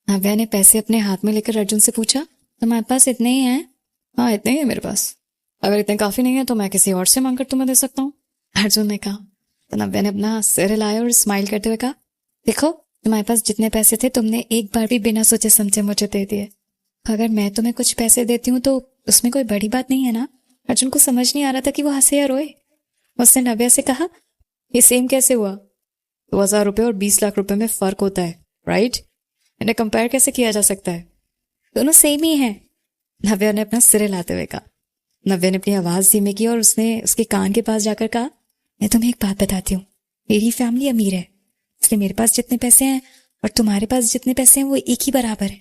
नव्या ने पैसे अपने हाथ में लेकर अर्जुन से पूछा, तुम्हारे पास इतने ही हैं? हाँ इतने ही है मेरे पास, अगर इतने काफी नहीं है तो मैं किसी और से मांगकर तुम्हें दे सकता हूँ, अर्जुन ने कहा। तो नव्या ने अपना सिर हिलाया और स्माइल करते हुए कहा, देखो तुम्हारे पास जितने पैसे थे तुमने एक बार भी बिना सोचे समझे मुझे दे दिए। अगर मैं तुम्हें कुछ पैसे देती हूँ तो उसमें कोई बड़ी बात नहीं है ना? अर्जुन को समझ नहीं आ रहा था कि वो हंसे या रोए। उसने नव्या से कहा, ये सेम कैसे हुआ? 2000 रुपए और 20 लाख रुपए में फर्क होता है, राइट? इन्हें कंपेयर कैसे किया जा सकता है? दोनों सेम ही हैं, नव्या ने अपना सिर हिलाते हुए कहा। नव्या ने अपनी आवाज धीमी की और उसने उसके कान के पास जाकर कहा, मैं तुम्हें एक बात बताती हूँ, मेरी फैमिली अमीर है, इसलिए मेरे पास जितने पैसे हैं और तुम्हारे पास जितने पैसे हैं वो एक ही बराबर है।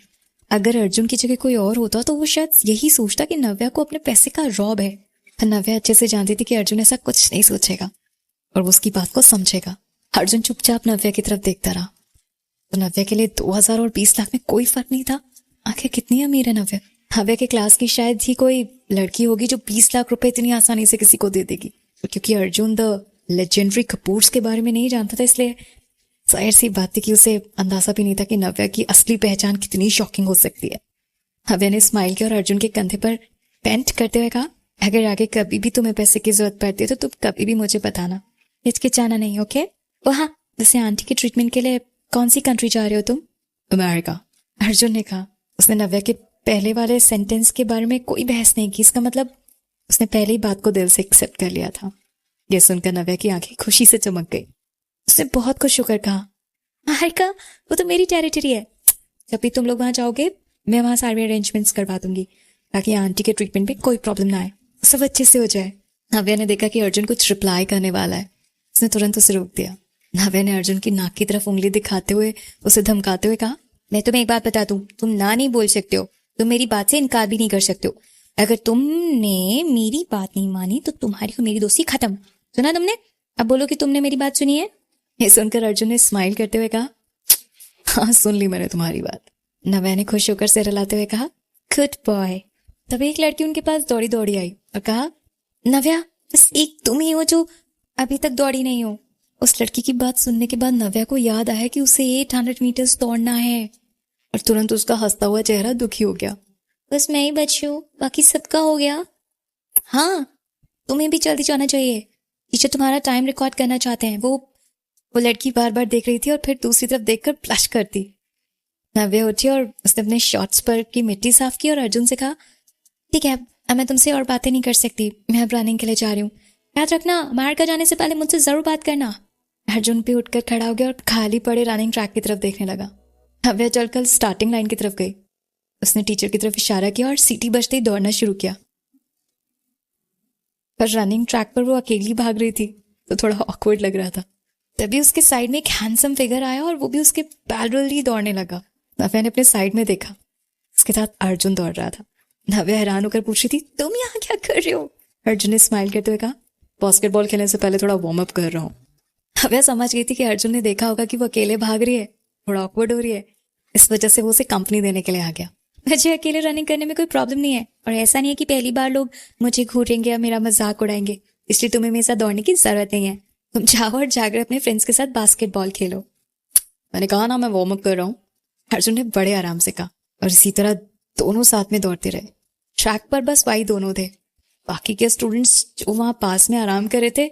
अगर अर्जुन की जगह कोई और होता तो वो शायद यही सोचता कि नव्या को अपने पैसे का रौब है। पर नव्या अच्छे से जानती थी कि अर्जुन ऐसा कुछ नहीं सोचेगा और वो उसकी बात को समझेगा। अर्जुन चुपचाप नव्या की तरफ देखता रहा। तो नव्या के लिए 2000 और 20 लाख में कोई फर्क नहीं था। आखिर कितनी अमीर है नव्या? नव्या के क्लास की शायद ही कोई लड़की होगी जो 20 लाख रुपए इतनी आसानी से किसी को दे देगी। क्योंकि अर्जुन द लेजेंडरी कपूर्स के बारे में नहीं जानता था, इसलिए जाहिर सी बात थी कि उसे अंदाजा भी नहीं था कि नव्या की असली पहचान कितनी शॉकिंग हो सकती है। नव्या ने स्माइल किया और अर्जुन के कंधे पर पेंट करते हुए कहा, अगर आगे कभी भी तुम्हें पैसे की जरूरत पड़ती है तो तुम कभी भी मुझे बताना, हिचकिचाना नहीं, ओके? हाँ, जैसे आंटी के ट्रीटमेंट के लिए कौन सी कंट्री जा रहे हो तुम? अमेरिका, अर्जुन ने कहा। उसने नव्या के पहले वाले सेंटेंस के बारे में कोई बहस नहीं की। इसका मतलब उसने पहले ही बात को दिल से एक्सेप्ट कर लिया था। यह सुनकर नव्या की आंखें खुशी से चमक गई। उसने बहुत खुश होकर कहा, अमेरिका? वो तो मेरी टेरिटरी है। जब भी तुम लोग वहां जाओगे मैं वहां सारे अरेंजमेंट्स करवा दूंगी ताकि आंटी के ट्रीटमेंट में कोई प्रॉब्लम ना आए, सब अच्छे से हो जाए। नव्या ने देखा कि अर्जुन कुछ रिप्लाई करने वाला है। उसने तुरंत उसे रोक दिया। नव्या ने अर्जुन की नाक की तरफ उंगली दिखाते हुए उसे धमकाते हुए कहा, मैं तुम्हें एक बात बता दूं, तुम ना नहीं बोल सकते हो, तुम मेरी बात से इनकार भी नहीं कर सकते हो। अगर तुमने मेरी बात नहीं मानी तो तुम्हारी और मेरी दोस्ती खत्म। सुना तुमने? अब बोलो कि तुमने मेरी बात सुनी है। ये सुनकर अर्जुन ने स्माइल करते हुए कहा, हाँ सुन ली मैंने तुम्हारी बात। नव्या ने खुश होकर सिर हिलाते हुए कहा, गुड बॉय। तभी एक लड़की उनके पास दौड़ी दौड़ी आई और कहा, नव्या, बस एक तुम ही हो जो अभी तक दौड़ी नहीं हो। उस लड़की की बात सुनने के बाद नव्या को याद आया कि उसे 800 मीटर्स दौड़ना है और तुरंत उसका हंसता हुआ चेहरा दुखी हो गया। बस मैं ही बची हूँ, बाकी सबका हो गया। हाँ, तुम्हें भी जल्दी जाना चाहिए, टीचर तुम्हारा टाइम रिकॉर्ड करना चाहते हैं। वो लड़की बार बार देख रही थी और फिर दूसरी तरफ देखकर ब्लश करती। नव्या उठी और उसने अपने शॉर्ट्स पर की मिट्टी साफ की और अर्जुन से कहा, ठीक है, अब मैं तुमसे और बातें नहीं कर सकती, मैं अब रनिंग के लिए जा रही हूँ। याद रखना, बाहर का जाने से पहले मुझसे जरूर बात करना। अर्जुन भी उठकर खड़ा हो गया और खाली पड़े रनिंग ट्रैक की तरफ देखने लगा। नव्या चलकर स्टार्टिंग लाइन की तरफ गई। उसने टीचर की तरफ इशारा किया और सीटी बजते ही दौड़ना शुरू किया। पर रनिंग ट्रैक पर वो अकेली भाग रही थी तो थोड़ा ऑकवर्ड लग रहा था। तभी उसके साइड में एक हैंडसम फिगर आया और वो भी उसके पैरेलली दौड़ने लगा। नव्या ने अपने साइड में देखा, उसके साथ अर्जुन दौड़ रहा था। नव्या हैरान होकर पूछ रही थी, तुम यहाँ क्या कर रहे हो? अर्जुन ने स्माइल करते हुए कहा, बास्केटबॉल खेलने से पहले थोड़ा वार्म अप कर रहा हूँ। नव्या समझ गई थी कि अर्जुन ने देखा होगा कि वो अकेले भाग रही है, थोड़ा ऑकवर्ड हो रही है, इस वजह से वो उसे कंपनी देने के लिए आ गया। मुझे अकेले रनिंग करने में कोई प्रॉब्लम नहीं है, और ऐसा नहीं है कि पहली बार लोग मुझे घूरेंगे या मेरा मजाक उड़ाएंगे, इसलिए तुम्हें मेरे साथ दौड़ने की जरूरत नहीं है। तुम जाओ और जाकर अपने फ्रेंड्स के साथ बास्केटबॉल खेलो। मैंने कहा ना मैं वार्म अप कर रहा हूँ, अर्जुन ने बड़े आराम से कहा। और इसी तरह दोनों साथ में दौड़ते रहे। ट्रैक पर बस वही दोनों थे। बाकी के स्टूडेंट्स जो वहां पास में आराम कर रहे थे,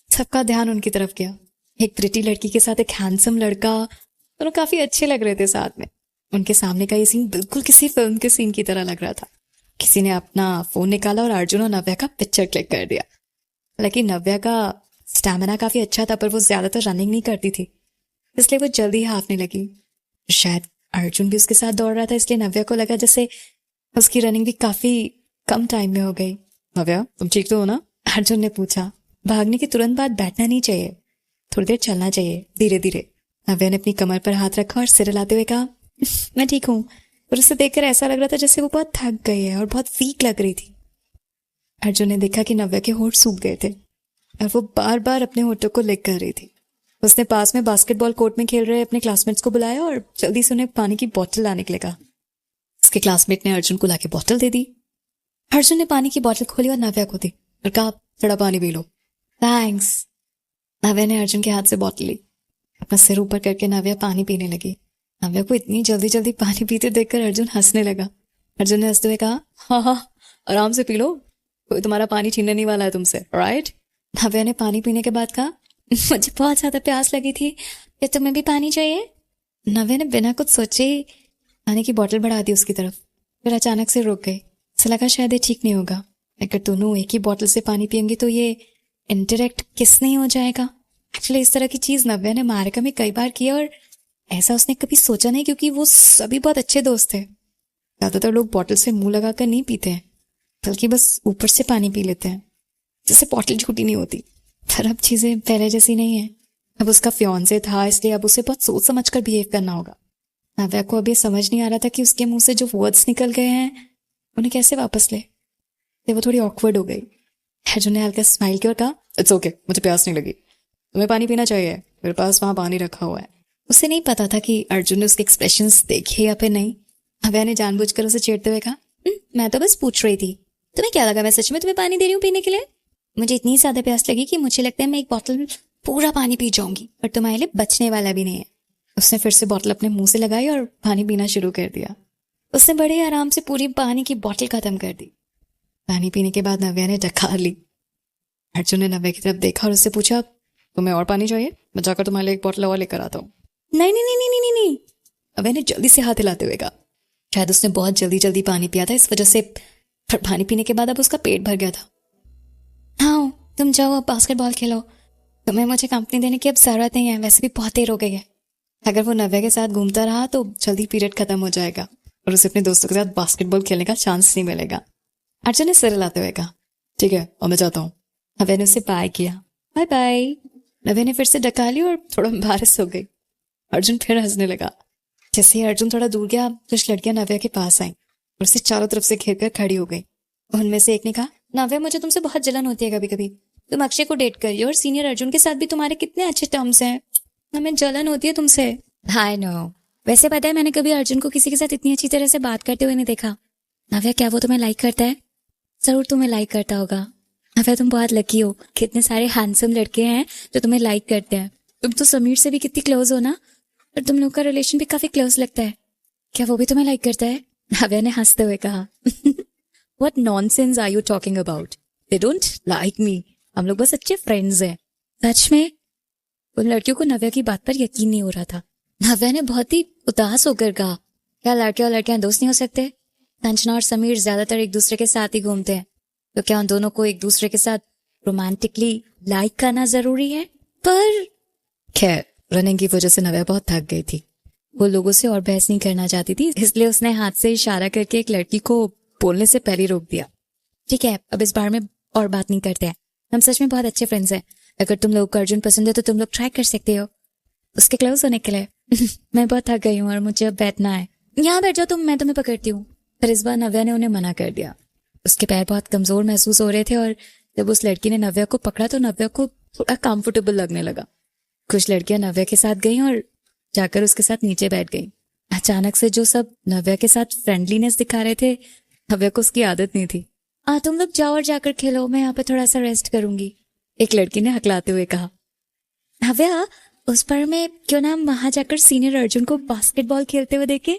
सबका ध्यान उनकी तरफ गया। एक प्रिटी लड़की के साथ एक हैंडसम लड़का, दोनों काफी अच्छे लग रहे थे साथ में। उनके सामने का ये सीन बिल्कुल किसी फिल्म के सीन की तरह लग रहा था। किसी ने अपना फोन निकाला और अर्जुन और नव्या का पिक्चर क्लिक कर दिया। हालांकि नव्या का स्टैमिना काफी अच्छा था, पर वो ज्यादातर रनिंग नहीं करती थी, इसलिए वो जल्दी हारने लगी। शायद अर्जुन भी उसके साथ दौड़ रहा था, इसलिए नव्या को लगा जैसे उसकी रनिंग भी काफी कम टाइम में हो गई। नव्या, तुम ठीक तो हो ना? अर्जुन ने पूछा। भागने के तुरंत बाद बैठना नहीं चाहिए, थोड़ी देर चलना चाहिए, धीरे धीरे। नव्या ने अपनी कमर पर हाथ रखा और सिर हिलाते हुए कहा, मैं ठीक हूँ। पर उसे देखकर ऐसा लग रहा था जैसे वो बहुत थक गई है और बहुत वीक लग रही थी। अर्जुन ने देखा कि नव्या के होंठ सूख गए थे और वो बार बार अपने होठों को लिक कर रही थी। उसने पास में बास्केटबॉल कोर्ट में खेल रहे अपने क्लासमेट्स को बुलाया और जल्दी से उन्हें पानी की बोतल लाने के लिए कहा। उसके क्लासमेट ने अर्जुन को लाके बोतल दे दी। अर्जुन ने पानी की बोतल खोली और नव्या को दी और कहा, थोड़ा पानी पी लो। थैंक्स। नव्या ने अर्जुन के हाथ से बोतल ली। अपना सिर ऊपर करके नव्या पानी पीने लगी। नव्या को इतनी जल्दी जल्दी पानी पीते देखकर अर्जुन हंसने लगा। अर्जुन ने हंसते हुए कहा, हाँ हाँ आराम से पी लो, कोई तुम्हारा पानी छीनने नहीं वाला है तुमसे, राइट? नव्या ने पानी पीने के बाद कहा, मुझे बहुत ज्यादा प्यास लगी थी, क्या तुम्हें भी पानी चाहिए? नव्या ने बिना कुछ सोचे पानी की बोतल बढ़ा दी उसकी तरफ, फिर अचानक से रुक गई। ऐसा लगा शायद ये ठीक नहीं होगा, अगर दोनों एक ही बोतल से पानी पियेंगे तो ये इंटरेक्ट किस नहीं हो जाएगा। एक्चुअली इस तरह की चीज नव्या ने मारिका में कई बार की और ऐसा उसने कभी सोचा नहीं, क्योंकि वो सभी बहुत अच्छे दोस्त थे। ज्यादातर लोग बोतल से मुंह लगाकर नहीं पीते हैं, बल्कि बस ऊपर से पानी पी लेते हैं, जिससे बोतल झूठी नहीं होती। पर अब चीजें पहले जैसी नहीं है। अब उसका फियांसे था, इसलिए अब उसे बहुत सोच समझ कर बिहेव करना होगा। नव्या को अब ये समझ नहीं आ रहा था कि उसके मुंह से जो वर्ड्स निकल गए हैं उन्हें कैसे वापस ले। वो थोड़ी ऑकवर्ड हो गई। अर्जुन ने हल्का स्माइल किया और कहा, इट्स ओके, मुझे प्यास नहीं लगी, तुम्हें पानी पीना चाहिए, मेरे पास वहां पानी रखा हुआ है। उसे नहीं पता था कि अर्जुन ने उसके एक्सप्रेशंस देखे या फिर नहीं। नव्या ने जानबूझकर उसे छेड़ते हुए कहा, मैं तो बस पूछ रही थी, तुम्हें क्या लगा मैं सच में तुम्हें पानी दे रही हूँ पीने के लिए? मुझे इतनी ज्यादा प्यास लगी कि मुझे लगता है मैं एक बोतल पूरा पानी पी जाऊंगी, और तुम्हारे लिए बचने वाला भी नहीं है। उसने फिर से बोतल अपने मुंह से लगाई और पानी पीना शुरू कर दिया। उसने बड़े आराम से पूरी पानी की बोतल खत्म कर दी। पानी पीने के बाद नव्या ने डकार ली। अर्जुन ने नव्या की तरफ देखा और उससे पूछा, तुम्हें और पानी चाहिए? मैं जाकर तुम्हारे लिए एक बोतल और लेकर आता हूँ। नहीं नहीं नहीं नहीं नहीं नहीं, नव्या ने जल्दी से हाथ हिलाते हुए कहा। शायद उसने बहुत जल्दी जल्दी पानी पिया था, इस वजह से फिर पानी पीने के बाद अब उसका पेट भर गया था। हाँ, तुम जाओ अब बास्केटबॉल खेलो, तुम्हें मुझे कंपनी देने की अब जरूरत नहीं है, वैसे भी बहुत देर हो गई है। अगर वो नव्या के साथ घूमता रहा तो जल्दी पीरियड खत्म हो जाएगा और उसे अपने दोस्तों के साथ बास्केटबॉल खेलने का चांस नहीं मिलेगा। अर्जुन ने सिर हिलाते हुए कहा, ठीक है और मैं जाता हूँ। नव्या ने उसे बाय किया, बाय बाय। नव्या ने फिर से डका ली और थोड़ा एम्बैरेस हो गई। अर्जुन फिर हंसने लगा। जैसे ही अर्जुन थोड़ा दूर गया, कुछ लड़कियां नव्या के पास आईं और उसे चारों तरफ से घेर कर खड़ी हो गई। उनमें से एक ने कहा, नव्या मुझे तुमसे बहुत जलन होती है कभी कभी। तुम अक्षय को डेट कर रही हो और सीनियर अर्जुन के साथ भी तुम्हारे कितने अच्छे टर्म्स हैं, हमें जलन होती है तुमसे। I know. वैसे पता है मैंने कभी अर्जुन को किसी के साथ इतनी अच्छी तरह से बात करते हुए नहीं देखा। नव्या क्या वो तुम्हें लाइक करता है? जरूर तुम्हें लाइक करता होगा। नव्या तुम बहुत लकी हो, कितने सारे हैंडसम लड़के हैं जो तुम्हें लाइक करते हैं। तुम तो समीर से भी कितनी क्लोज हो ना, और तुम लोग का रिलेशन भी काफी क्लोज लगता है। क्या वो भी तुम्हें लाइक करता है? नव्या ने हंसते हुए कहा, What nonsense are you talking about? They don't like me. हम लोग बस अच्छे फ्रेंड्स हैं। सच में? उन लड़कियों को नव्या की बात पर यकीन नहीं हो रहा था। नव्या ने बहुत ही उदास होकर कहा, क्या लड़के और लड़कियां दोस्त नहीं हो सकते? संजना और समीर ज्यादातर एक दूसरे के साथ ही घूमते हैं, तो क्या उन दोनों को एक दूसरे के साथ रोमांटिकली लाइक करना जरूरी है? पर खैर, रनिंग की वजह से नव्या बहुत थक गई थी। वो लोगों से और बहस नहीं करना चाहती थी, इसलिए उसने हाथ से इशारा करके एक लड़की को बोलने से पहले रोक दिया। ठीक है, अब इस बार में और बात नहीं करते हैं। हम सच में बहुत अच्छे फ्रेंड्स हैं। अगर तुम लोग को अर्जुन पसंद है तो तुम लोग ट्राई कर सकते हो उसके क्लोज होने के लिए। मैं बहुत थक गई हूँ और मुझे अब बैठना है। यहाँ बैठ जाओ तुम, मैं तुम्हें पकड़ती हूँ। पर इस बार नव्या ने उन्हें मना कर दिया। उसके पैर बहुत कमजोर महसूस हो रहे थे और जब उस लड़की ने नव्या को पकड़ा तो नव्या को थोड़ा कंफर्टेबल लगने लगा। कुछ लड़कियां नव्या के साथ गईं और जाकर उसके साथ नीचे बैठ गईं। अचानक से जो सब नव्या के साथ फ्रेंडलीनेस दिखा रहे थे, नव्या को उसकी आदत नहीं थी। तुम लोग जाओ और जाकर खेलो, मैं यहाँ पे थोड़ा सा रेस्ट करूंगी, एक लड़की ने हकलाते हुए कहा। नव्या, उस पर में क्यों ना हम वहां जाकर सीनियर अर्जुन को बास्केटबॉल खेलते हुए देखे?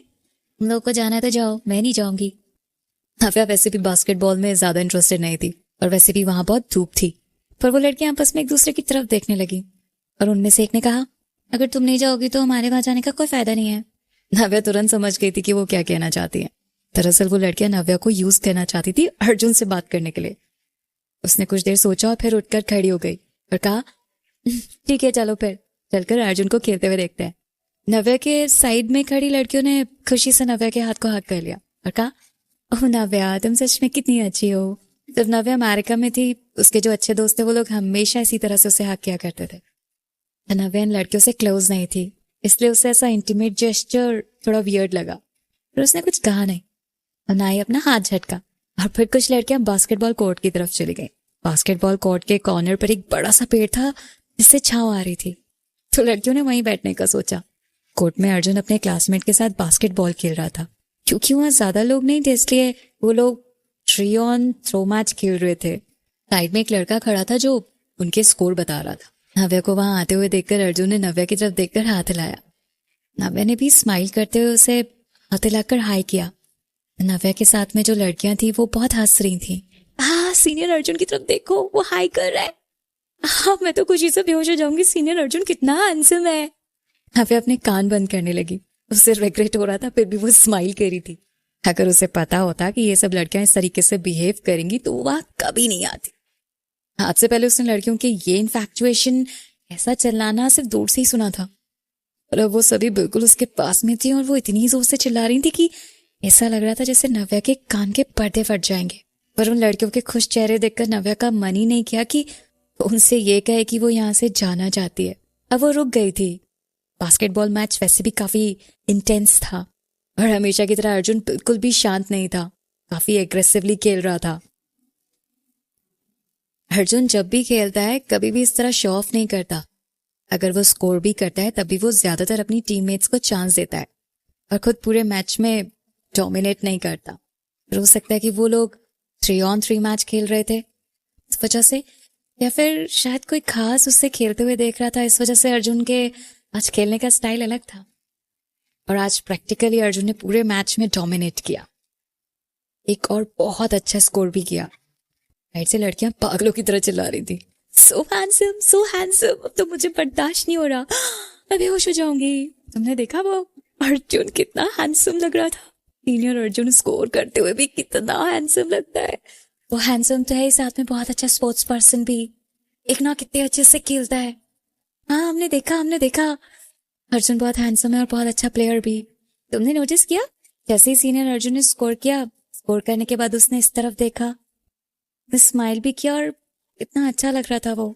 तुम लोग को जाना है तो जाओ, मैं नहीं जाऊंगी। नव्या वैसे भी बास्केटबॉल में ज्यादा इंटरेस्टेड नहीं थी और वैसे भी वहां बहुत धूप थी। पर वो लड़कियां आपस में एक दूसरे की तरफ देखने लगी और उनमें से एक ने कहा, अगर तुम नहीं जाओगी तो हमारे वहां जाने का कोई फायदा नहीं है। नव्या तुरंत समझ गई थी कि वो क्या कहना चाहती है। दरअसल वो लड़कियां नव्या को यूज करना चाहती थी अर्जुन से बात करने के लिए। उसने कुछ देर सोचा और फिर उठकर खड़ी हो गई और कहा, ठीक है चलो फिर चलकर अर्जुन को खेलते हुए देखते हैं। नव्या के साइड में खड़ी लड़कियों ने खुशी से नव्या के हाथ को हक कर लिया और कहा, ओह नव्या, तुम सच में कितनी अच्छी हो। जब नव्या अमेरिका में थी, उसके जो अच्छे दोस्त थे वो लोग हमेशा इसी तरह से उसे हक किया करते थे। नव्या इन लड़कियों से क्लोज नहीं थी, इसलिए उसे ऐसा इंटीमेट जेस्चर थोड़ा वियर्ड लगा, पर उसने कुछ कहा नहीं और ना ही अपना हाथ झटका। और फिर कुछ लड़कियां बास्केटबॉल कोर्ट की तरफ चली गईं। बास्केटबॉल कोर्ट के कॉर्नर पर एक बड़ा सा पेड़ था जिससे छांव आ रही थी, तो लड़कियों ने वहीं बैठने का सोचा। कोर्ट में अर्जुन अपने क्लासमेट के साथ बास्केटबॉल खेल रहा था। क्योंकि वहां ज्यादा लोग नहीं थे, इसलिए वो लोग 3 on 3 मैच खेल रहे थे। साइड में एक लड़का खड़ा था जो उनके स्कोर बता रहा था। नव्या को वहां आते हुए देखकर अर्जुन ने नव्या की तरफ देखकर हाथ हिलाया। नव्या ने भी स्माइल करते हुए उसे हाथ हिलाकर हाई किया। नव्या के साथ में जो लड़कियां थी वो बहुत हंस रही थी। सीनियर अर्जुन की तरफ देखो, वो हाई कर रहा है। मैं तो खुशी से बेहोश हो जाऊंगी। सीनियर अर्जुन कितना हैंडसम है। नव्या अपने कान बंद करने लगी। उसे रिग्रेट हो रहा था, फिर भी वो स्माइल कर रही थी। अगर उसे पता होता कि ये सब लड़कियां इस तरीके से बिहेव करेंगी तो वह कभी नहीं आती। हाथ से पहले उसने लड़कियों के ये इन्फैक्चुएशन, ऐसा चिल्लाना सिर्फ दूर से ही सुना था, और अब वो सभी बिल्कुल उसके पास में थी और वो इतनी जोर से चिल्ला रही थी कि ऐसा लग रहा था जैसे नव्या के कान के पर्दे फट जाएंगे। पर उन लड़कियों के खुश चेहरे देखकर नव्या का मन ही नहीं किया कि उनसे ये कहे कि वो यहाँ से जाना चाहती है। अब वो रुक गई थी। बास्केटबॉल मैच वैसे भी काफी इंटेंस था और हमेशा की तरह अर्जुन बिल्कुल भी शांत नहीं था, काफी एग्रेसिवली खेल रहा था। अर्जुन जब भी खेलता है कभी भी इस तरह शो ऑफ नहीं करता। अगर वो स्कोर भी करता है तभी वो ज्यादातर अपनी टीममेट्स को चांस देता है और खुद पूरे मैच में डोमिनेट नहीं करता। हो सकता है कि वो लोग 3 on 3 मैच खेल रहे थे इस वजह से, या फिर शायद कोई खास उससे खेलते हुए देख रहा था, इस वजह से अर्जुन के आज खेलने का स्टाइल अलग था। और आज प्रैक्टिकली अर्जुन ने पूरे मैच में डोमिनेट किया, एक और बहुत अच्छा स्कोर भी किया। साइड से लड़कियां पागलों की तरह चिल्ला रही थी, सो हैंडसम, सो हैंडसम। अब तो मुझे बर्दाश्त नहीं हो रहा, मैं बेहोश हो जाऊंगी। तुमने देखा वो अर्जुन कितना हैंडसम लग रहा था। सीनियर अर्जुन स्कोर करते हुए भी कितना हैंडसम लगता है। वो हैंडसम तो है ही, साथ में बहुत अच्छा स्पोर्ट्स पर्सन भी। एक ना कितने अच्छे से खेलता है। हाँ, हमने देखा अर्जुन बहुत हैंडसम है और बहुत अच्छा प्लेयर भी। तुमने नोटिस किया जैसे ही सीनियर अर्जुन ने स्कोर किया, स्कोर करने के बाद उसने इस तरफ देखा, स्माइल भी किया और इतना अच्छा लग रहा था वो।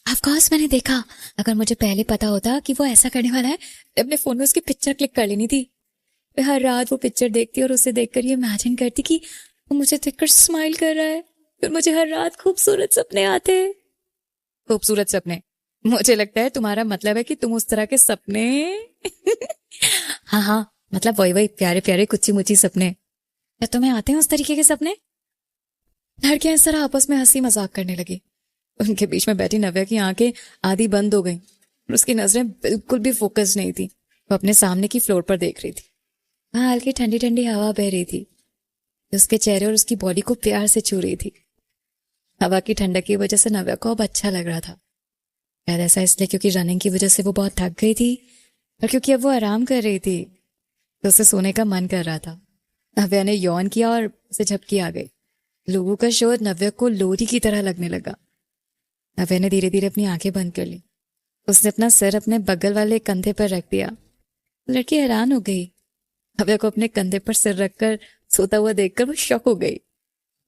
ऑफ कोर्स मैंने देखा। अगर मुझे पहले पता होता कि वो ऐसा करने वाला है, अपने फोन में उसकी पिक्चर क्लिक कर लेनी थी। मैं हर रात वो पिक्चर देखती और उसे देखकर ये इमेजिन करती कि वो मुझे देखकर स्माइल कर रहा है, फिर मुझे हर रात खूबसूरत सपने आते हैं। खूबसूरत सपने? मुझे लगता है तुम्हारा मतलब है कि तुम उस तरह के सपने हाँ हाँ, मतलब वही वही प्यारे प्यारे कुच्ची मुच्ची सपने। क्या तुम्हें आते हैं उस तरीके के सपने? लड़कियां इस तरह आपस में हंसी मजाक करने लगी। उनके बीच में बैठी नव्या की आंखें आधी बंद हो गईं और उसकी नजरें बिल्कुल भी फोकस नहीं थी। वो अपने सामने की फ्लोर पर देख रही थी। वहां हल्की ठंडी ठंडी हवा बह रही थी जो उसके चेहरे और उसकी बॉडी को प्यार से छू रही थी। हवा की ठंडक की वजह से नव्या को अब अच्छा लग रहा था। शायद ऐसा इसलिए क्योंकि रनिंग की वजह से वो बहुत थक गई थी और क्योंकि अब वो आराम कर रही थी तो उसे सोने का मन कर रहा था। नव्या ने यौन किया और उसे झपकी आ गई। लोगों का शोर नव्या को लोरी की तरह लगने लगा। नव्या ने धीरे धीरे अपनी आंखें बंद कर ली। उसने अपना सिर अपने बगल वाले कंधे पर रख दिया। लड़की हैरान हो गई। नव्या को अपने कंधे पर सिर रखकर सोता हुआ देखकर वो शॉक हो गई।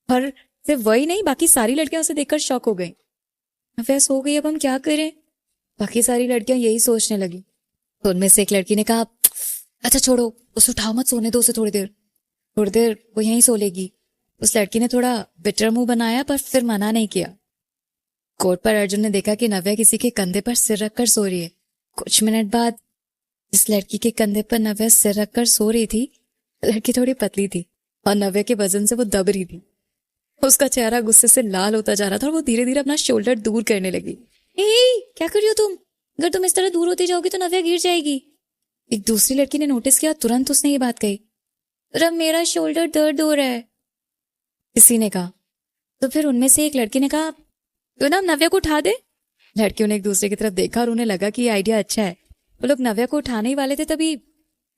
और सिर्फ वही नहीं, बाकी सारी लड़कियां उसे देखकर शॉक हो गई। नव्या सो गई, अब हम क्या करें? बाकी सारी लड़कियां यही सोचने लगी। तो उनमें से एक लड़की ने कहा, अच्छा छोड़ो, उसे उठाओ मत, सोने दो उसे थोड़ी देर वो यहीं सो लेगी। उस लड़की ने थोड़ा बिटर मुंह बनाया पर फिर मना नहीं किया। कोर्ट पर अर्जुन ने देखा कि नव्या किसी के कंधे पर सिर रखकर सो रही है। कुछ मिनट बाद इस लड़की के कंधे पर नव्या सिर रखकर सो रही थी। लड़की थोड़ी पतली थी और नव्या के वजन से वो दब रही थी। उसका चेहरा गुस्से से लाल होता जा रहा था और वो धीरे धीरे अपना शोल्डर दूर करने लगी। क्या कर रही हो तुम? अगर तुम इस तरह दूर होती जाओगी तो नव्या गिर जाएगी। एक दूसरी लड़की ने नोटिस किया, तुरंत उसने ये बात कही, रब मेरा शोल्डर दर्द हो रहा है। किसी ने कहा। तो फिर उनमें से एक लड़की ने कहा, तो ना नव्या को उठा दे। लड़कियों ने एक दूसरे की तरफ देखा और उन्हें लगा कि ये आइडिया अच्छा है। वो लोग नव्या को उठाने ही वाले थे, तभी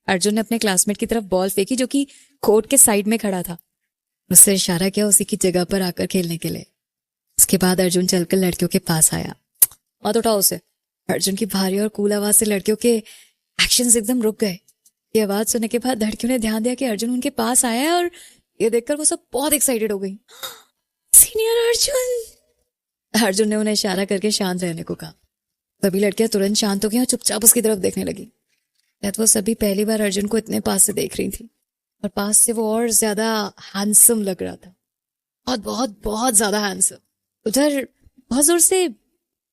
अर्जुन ने अपने क्लासमेट की तरफ बॉल फेंकी जो कि कोर्ट के साइड में खड़ा था। उससे इशारा किया उसी की जगह पर आकर खेलने के लिए। उसके बाद अर्जुन चलकर लड़कियों के पास आया। मत उठाओ उसे। अर्जुन की भारी और कूल आवाज से लड़कियों के एक्शंस एकदम रुक गए। ये आवाज सुनने के बाद लड़कियों ने ध्यान दिया कि अर्जुन उनके पास आया है और ये देखकर वो सब बहुत एक्साइटेड हो गई। सीनियर अर्जुन। अर्जुन ने उन्हें इशारा करके शांत रहने को कहा। सभी लड़कियां तुरंत शांत हो गई और चुपचाप उसकी तरफ देखने लगी। शायद वो सभी पहली बार अर्जुन को इतने पास से देख रही थी और पास से वो और ज्यादा हैंडसम लग रहा था। बहुत बहुत बहुत ज्यादा हैंडसम। उधर बहुत जोर से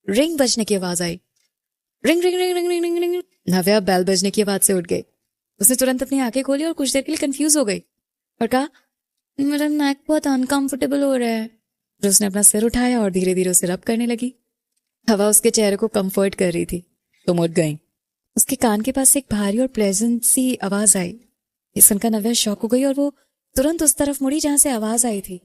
रिंग बजने की आवाज आई। Ring ring ring ring ring ring ring. Navya bell बजने की आवाज से उठ गई। उसने तुरंत अपनी आंखें खोली और कुछ देर के लिए कंफ्यूज हो गई और कहा, मेरा नेक बहुत अनकंफर्टेबल हो रहा है। फिर उसने अपना सिर उठाया और धीरे धीरे उसे रब करने लगी। हवा उसके चेहरे को कंफर्ट कर रही थी। तुम उठ गई। उसके कान के पास एक भारी और प्लेजेंट सी आवाज आई। ये सुनकर नव्या शॉक हो गई और वो तुरंत उस तरफ मुड़ी जहां से आवाज आई थी।